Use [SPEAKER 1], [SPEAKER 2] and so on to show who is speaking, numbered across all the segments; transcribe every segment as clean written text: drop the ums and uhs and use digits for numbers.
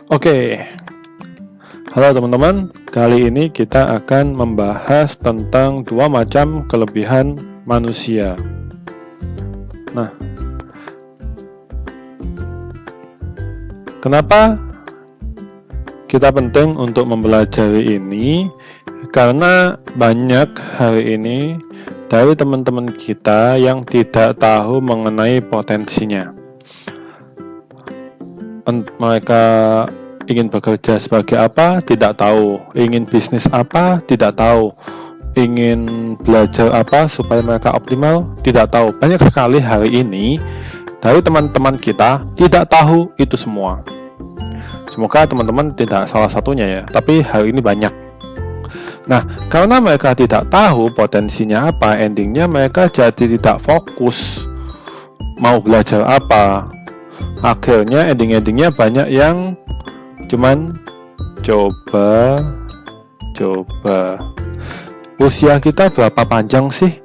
[SPEAKER 1] Oke, halo teman-teman. Kali ini kita akan membahas tentang dua macam kelebihan manusia. Nah, kenapa kita penting untuk mempelajari ini? Karena banyak hari ini dari teman-teman kita yang tidak tahu mengenai potensinya. Mereka ingin bekerja sebagai apa, tidak tahu. Ingin bisnis apa, tidak tahu. Ingin belajar apa supaya mereka optimal, tidak tahu. Banyak sekali hari ini dari teman-teman kita tidak tahu itu semua. Semoga teman-teman tidak salah satunya ya, tapi hari ini banyak. Nah, karena mereka tidak tahu potensinya apa, endingnya mereka jadi tidak fokus mau belajar apa. Akhirnya endingnya banyak yang cuman coba. Usia kita berapa panjang sih?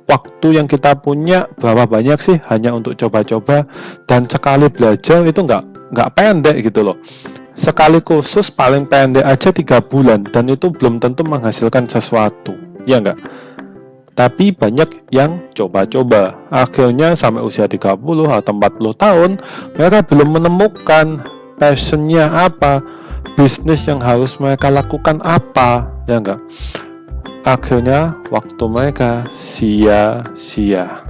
[SPEAKER 1] Waktu yang kita punya berapa banyak sih hanya untuk coba-coba? Dan sekali belajar itu nggak pendek gitu loh. Sekali kursus paling pendek aja 3 bulan dan itu belum tentu menghasilkan sesuatu, ya nggak? Tapi banyak yang coba-coba, akhirnya sampai usia 30 atau 40 tahun mereka belum menemukan passionnya apa, bisnis yang harus mereka lakukan apa, ya enggak? Akhirnya waktu mereka sia-sia.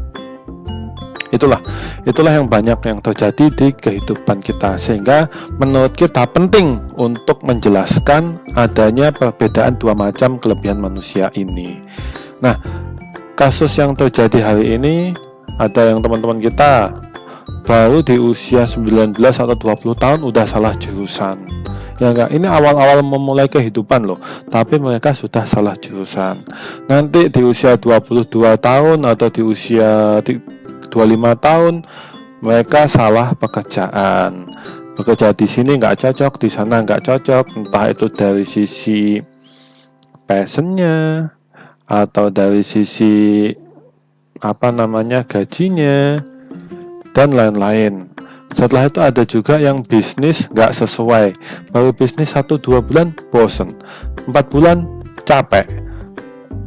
[SPEAKER 1] Itulah yang banyak yang terjadi di kehidupan kita, sehingga menurut kita penting untuk menjelaskan adanya perbedaan dua macam kelebihan manusia ini. Nah, kasus yang terjadi hari ini, ada yang teman-teman kita baru di usia 19 atau 20 tahun udah salah jurusan. Ya enggak, ini awal-awal memulai kehidupan loh, tapi mereka sudah salah jurusan. Nanti di usia 22 tahun atau di usia 25 tahun mereka salah pekerjaan. Bekerja di sini nggak cocok, di sana nggak cocok, entah itu dari sisi passionnya atau dari sisi gajinya dan lain-lain. Setelah itu ada juga yang bisnis nggak sesuai, baru bisnis 1-2 bulan bosen, 4 bulan capek,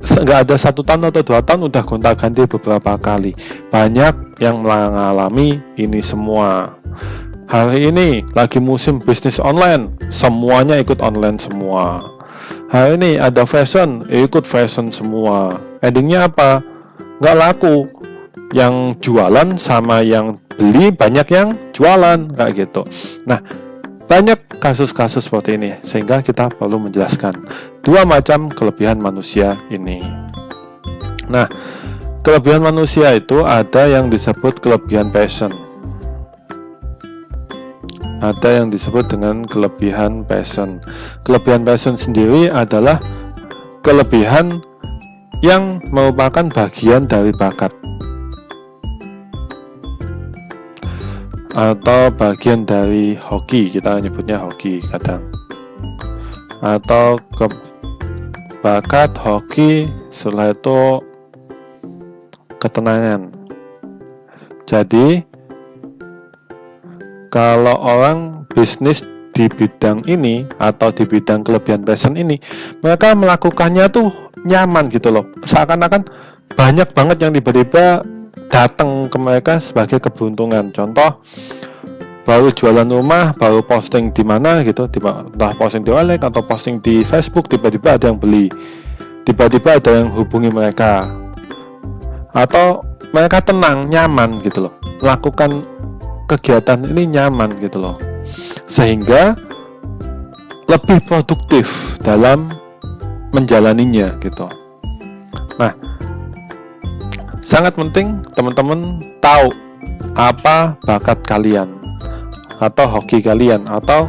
[SPEAKER 1] nggak ada 1 tahun atau 2 tahun udah gonta-ganti beberapa kali. Banyak yang mengalami ini semua. Hari ini lagi musim bisnis online, semuanya ikut online semua. Hari ini ada fashion, ikut fashion semua. Endingnya apa? Nggak laku. Yang jualan sama yang beli banyak yang jualan, kayak gitu. Nah, banyak kasus-kasus seperti ini, sehingga kita perlu menjelaskan dua macam kelebihan manusia ini. Nah, kelebihan manusia itu ada yang disebut kelebihan passion. Ada yang disebut dengan kelebihan passion. Kelebihan passion sendiri adalah kelebihan yang merupakan bagian dari bakat atau bagian dari hoki, kita nyebutnya hoki kadang, atau bakat, hoki, setelah itu ketenangan. Jadi kalau orang bisnis di bidang ini atau di bidang kelebihan passion ini, mereka melakukannya tuh nyaman gitu loh, seakan-akan banyak banget yang tiba-tiba datang ke mereka sebagai keberuntungan. Contoh, baru jualan rumah, baru posting di mana gitu, entah posting di OLX atau posting di Facebook, tiba-tiba ada yang beli, tiba-tiba ada yang hubungi mereka, atau mereka tenang, nyaman gitu loh, melakukan kegiatan ini nyaman gitu loh, sehingga lebih produktif dalam menjalaninya gitu. Nah, sangat penting teman-teman tahu apa bakat kalian atau hoki kalian atau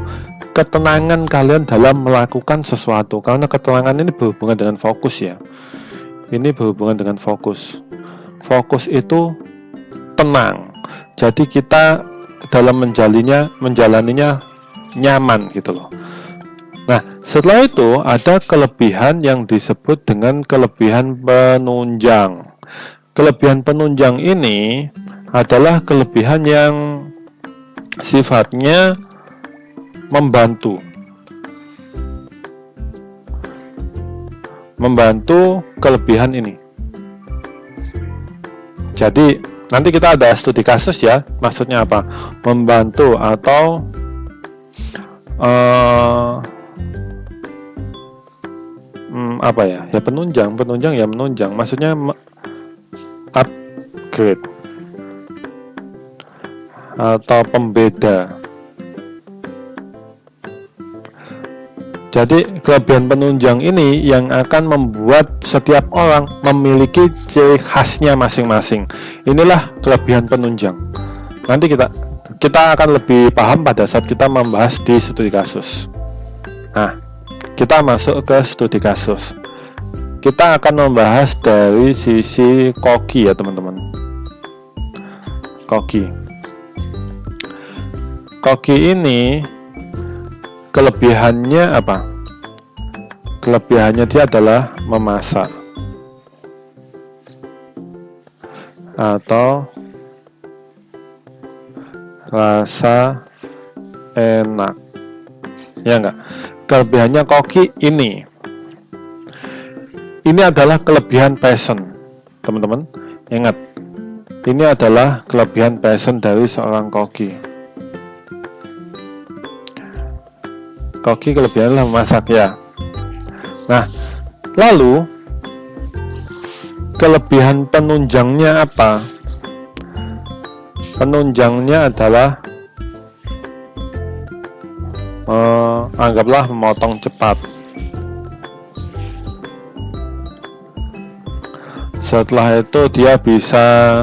[SPEAKER 1] ketenangan kalian dalam melakukan sesuatu, karena ketenangan ini berhubungan dengan fokus ya. Ini berhubungan dengan fokus. Fokus itu tenang. Jadi kita dalam menjalaninya nyaman gitu loh. Nah, setelah itu ada kelebihan yang disebut dengan kelebihan penunjang. Kelebihan penunjang ini adalah kelebihan yang sifatnya membantu kelebihan ini. Jadi nanti kita ada studi kasus ya, maksudnya apa? Membantu atau apa ya? Ya penunjang ya menunjang. Maksudnya upgrade atau pembeda. Jadi kelebihan penunjang ini yang akan membuat setiap orang memiliki ciri khasnya masing-masing. Inilah kelebihan penunjang. Nanti kita akan lebih paham pada saat kita membahas di studi kasus. Nah, kita masuk ke studi kasus. Kita akan membahas dari sisi koki ya teman-teman. Koki ini kelebihannya apa? Kelebihannya dia adalah memasak atau rasa enak. Ya enggak? Kelebihannya koki ini adalah kelebihan passion, teman-teman. Ingat, ini adalah kelebihan passion dari seorang koki. Koki kelebihannya memasak ya. Nah, lalu kelebihan penunjangnya apa? Penunjangnya adalah anggaplah memotong cepat. Setelah itu dia bisa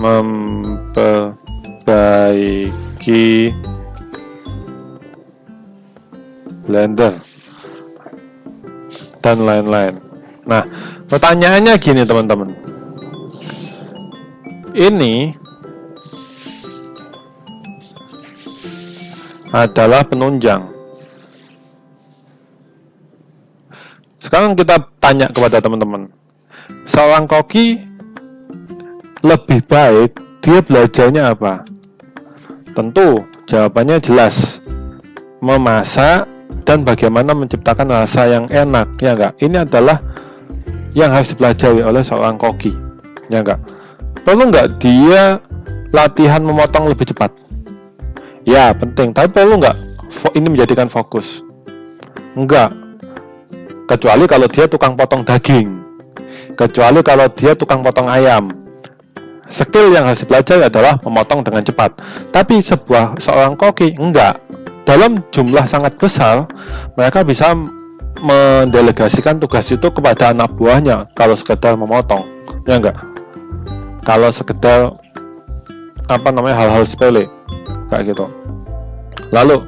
[SPEAKER 1] memperbaiki blender dan lain-lain. Nah, pertanyaannya gini teman-teman. Ini adalah penunjang. Sekarang kita tanya kepada teman-teman. Seorang koki lebih baik dia belajarnya apa? Tentu jawabannya jelas. Memasak dan bagaimana menciptakan rasa yang enak, ya enggak? Ini adalah yang harus dipelajari oleh seorang koki, ya enggak? Perlu enggak dia latihan memotong lebih cepat? Ya, penting. Tapi perlu enggak ini menjadikan fokus? Enggak. Kecuali kalau dia tukang potong daging. Kecuali kalau dia tukang potong ayam. Skill yang harus dipelajari adalah memotong dengan cepat. Tapi seorang koki enggak. Dalam jumlah sangat besar, mereka bisa mendelegasikan tugas itu kepada anak buahnya kalau sekedar memotong, ya enggak? Kalau sekedar hal-hal sepele kayak gitu. Lalu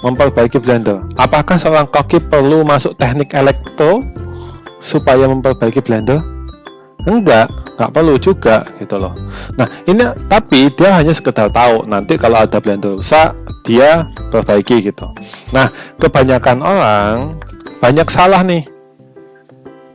[SPEAKER 1] memperbaiki blender. Apakah seorang koki perlu masuk teknik elektro supaya memperbaiki blender? Enggak perlu juga gitu loh. Nah, ini tapi dia hanya sekedar tahu nanti kalau ada blender rusak dia perbaiki gitu. Nah, kebanyakan orang banyak salah nih.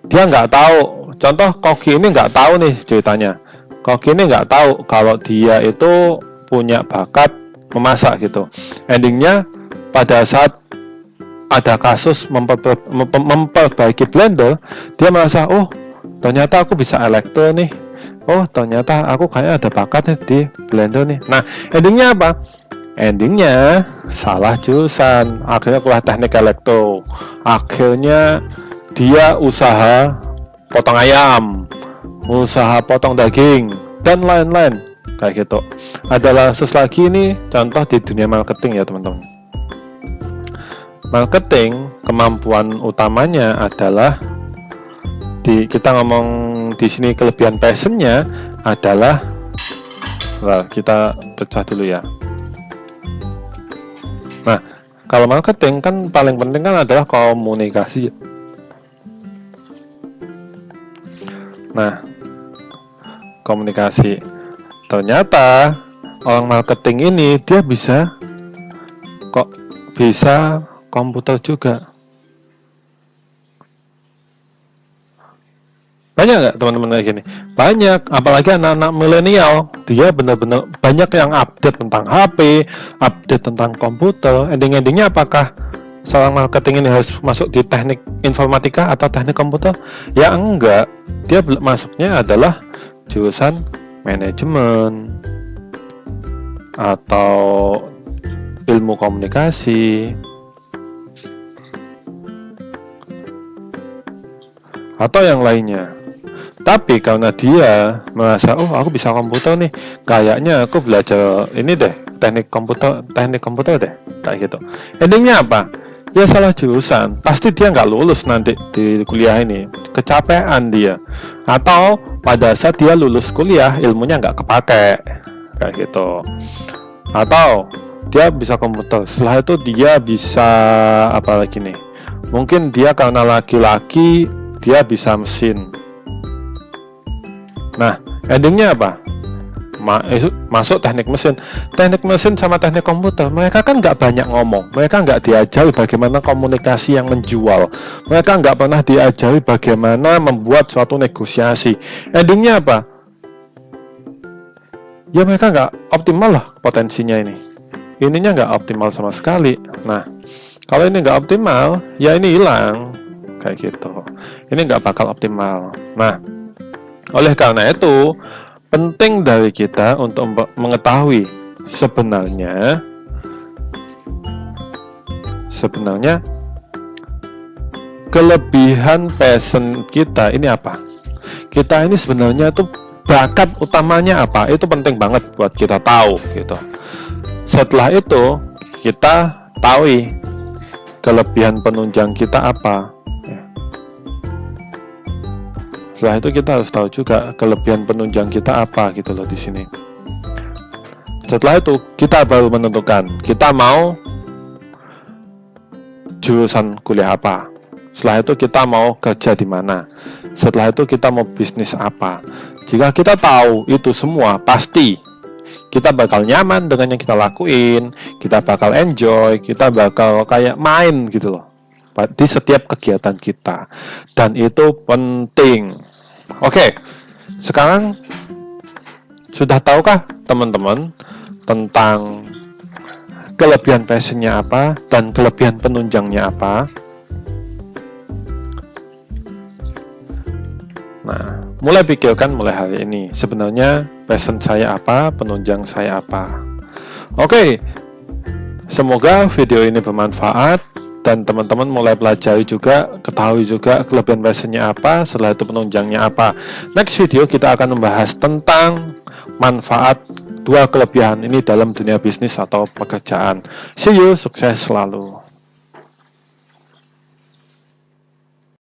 [SPEAKER 1] Dia nggak tahu. Contoh koki ini nggak tahu nih ceritanya. Koki ini nggak tahu kalau dia itu punya bakat memasak gitu. Endingnya pada saat ada kasus memperbaiki blender, dia merasa, oh ternyata aku bisa elektro nih. Oh ternyata aku kayaknya ada bakat nih di blender nih. Nah, endingnya apa? Endingnya salah jurusan. Akhirnya kuliah teknik elektro. Akhirnya dia usaha potong ayam, usaha potong daging, dan lain-lain kayak gitu. Adalah lagi ini contoh di dunia marketing ya teman-teman. Marketing kemampuan utamanya adalah kita ngomong di sini kelebihan passionnya adalah, kita pecah dulu ya. Nah, kalau marketing kan paling penting kan adalah komunikasi. Nah, komunikasi. Ternyata orang marketing ini dia bisa komputer juga. Banyak nggak teman-teman kayak gini? Banyak, apalagi anak-anak milenial, dia benar-benar banyak yang update tentang HP, update tentang komputer. Ending-endingnya apakah seorang marketing ini harus masuk di teknik informatika atau teknik komputer? Ya enggak, dia masuknya adalah jurusan manajemen atau ilmu komunikasi atau yang lainnya. Tapi karena dia merasa, oh aku bisa komputer nih, kayaknya aku belajar ini deh, teknik komputer deh, kayak gitu. Endingnya apa? Ya salah jurusan, pasti dia nggak lulus nanti di kuliah ini, kecapean dia. Atau pada saat dia lulus kuliah, ilmunya nggak kepake, kayak gitu. Atau dia bisa komputer, setelah itu dia bisa apa lagi nih? Mungkin dia karena laki-laki, dia bisa mesin. Nah, endingnya apa? Masuk teknik mesin sama teknik komputer. Mereka kan nggak banyak ngomong, mereka nggak diajari bagaimana komunikasi yang menjual, mereka nggak pernah diajari bagaimana membuat suatu negosiasi. Endingnya apa? Ya mereka nggak optimal lah potensinya ini. Ininya nggak optimal sama sekali. Nah, kalau ini nggak optimal, ya ini hilang kayak gitu. Ini nggak bakal optimal. Nah, oleh karena itu, penting dari kita untuk mengetahui sebenarnya kelebihan passion kita ini apa. Kita ini sebenarnya tuh bakat utamanya apa, itu penting banget buat kita tahu gitu. Setelah itu, kita tahu kelebihan penunjang kita apa. Setelah itu kita harus tahu juga kelebihan penunjang kita apa gitu loh di sini. Setelah itu kita baru menentukan kita mau jurusan kuliah apa. Setelah itu kita mau kerja di mana. Setelah itu kita mau bisnis apa. Jika kita tahu itu semua, pasti kita bakal nyaman dengan yang kita lakuin, kita bakal enjoy, kita bakal kayak main gitu loh di setiap kegiatan kita, dan itu penting. Oke, sekarang sudah tahukah teman-teman tentang kelebihan passionnya apa dan kelebihan penunjangnya apa? Nah, mulai pikirkan mulai hari ini, sebenarnya passion saya apa, penunjang saya apa. Oke, semoga video ini bermanfaat dan teman-teman mulai pelajari juga, ketahui juga kelebihan passionnya apa, setelah itu penunjangnya apa. Next video kita akan membahas tentang manfaat dua kelebihan ini dalam dunia bisnis atau pekerjaan. See you, sukses selalu.